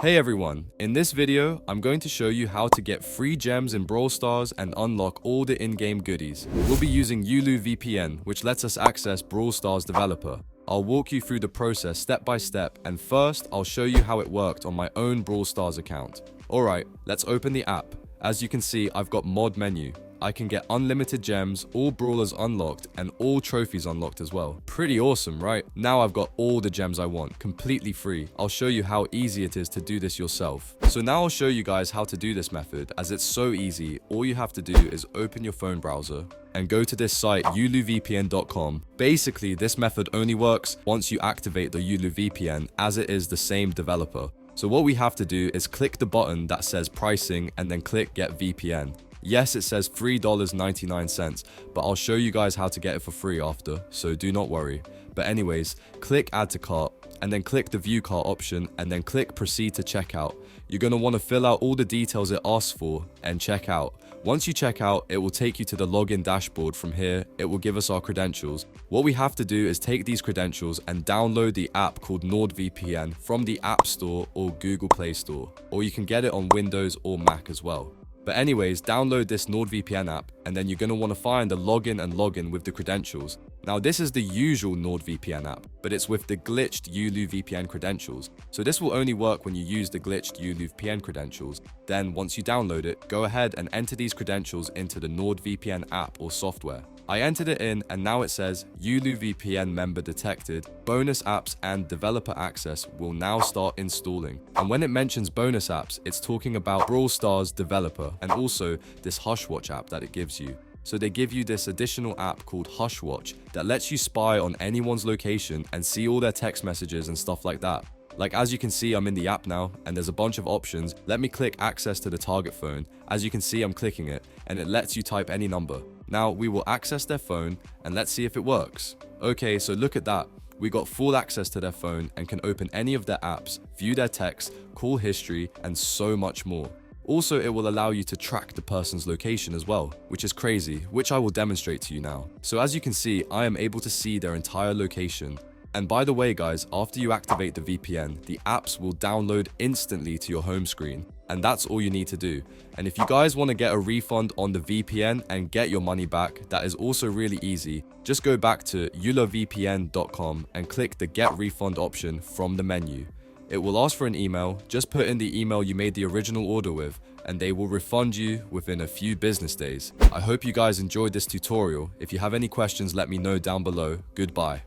Hey everyone, in this video, I'm going to show you how to get free gems in Brawl Stars and unlock all the in-game goodies. We'll be using Yulu VPN, which lets us access Brawl Stars developer. I'll walk you through the process step by step, and first, I'll show you how it worked on my own Brawl Stars account. Alright, let's open the app. As you can see, I've got mod menu. I can get unlimited gems, all brawlers unlocked, and all trophies unlocked as well. Pretty awesome, right? Now I've got all the gems I want, completely free. I'll show you how easy it is to do this yourself. So now I'll show you guys how to do this method, as it's so easy. All you have to do is open your phone browser and go to this site, yuluvpn.com. Basically, this method only works once you activate the Yulu VPN, as it is the same developer. So what we have to do is click the button that says pricing and then click get VPN. Yes, it says $3.99, but I'll show you guys how to get it for free after, so do not worry. But anyways, click add to cart and then click the view cart option and then click proceed to checkout. You're going to want to fill out all the details it asks for and check out. Once you check out, it will take you to the login dashboard. From here, it will give us our credentials. What we have to do is take these credentials and download the app called NordVPN from the App Store or Google Play Store, or you can get it on Windows or Mac as well. But anyways, download this NordVPN app and then you're going to want to find the login and login with the credentials. Now this is the usual NordVPN app, but it's with the glitched Yulu VPN credentials. So this will only work when you use the glitched Yulu VPN credentials. Then once you download it, go ahead and enter these credentials into the NordVPN app or software. I entered it in and now it says Yulu VPN member detected. Bonus apps and developer access will now start installing. And when it mentions bonus apps, it's talking about Brawl Stars developer and also this Hushwatch app that it gives you. So they give you this additional app called Hushwatch that lets you spy on anyone's location and see all their text messages and stuff like that. Like as you can see, I'm in the app now and there's a bunch of options. Let me click access to the target phone. As you can see, I'm clicking it and it lets you type any number. Now we will access their phone and let's see if it works. Okay, so look at that. We got full access to their phone and can open any of their apps, view their text, call history, and so much more. Also, it will allow you to track the person's location as well, which is crazy, which I will demonstrate to you now. So as you can see, I am able to see their entire location. And by the way guys, after you activate the VPN, the apps will download instantly to your home screen. And that's all you need to do. And if you guys want to get a refund on the VPN and get your money back, that is also really easy. Just go back to yulovpn.com and click the get refund option from the menu. It will ask for an email. Just put in the email you made the original order with and they will refund you within a few business days. I hope you guys enjoyed this tutorial. If you have any questions, let me know down below. Goodbye.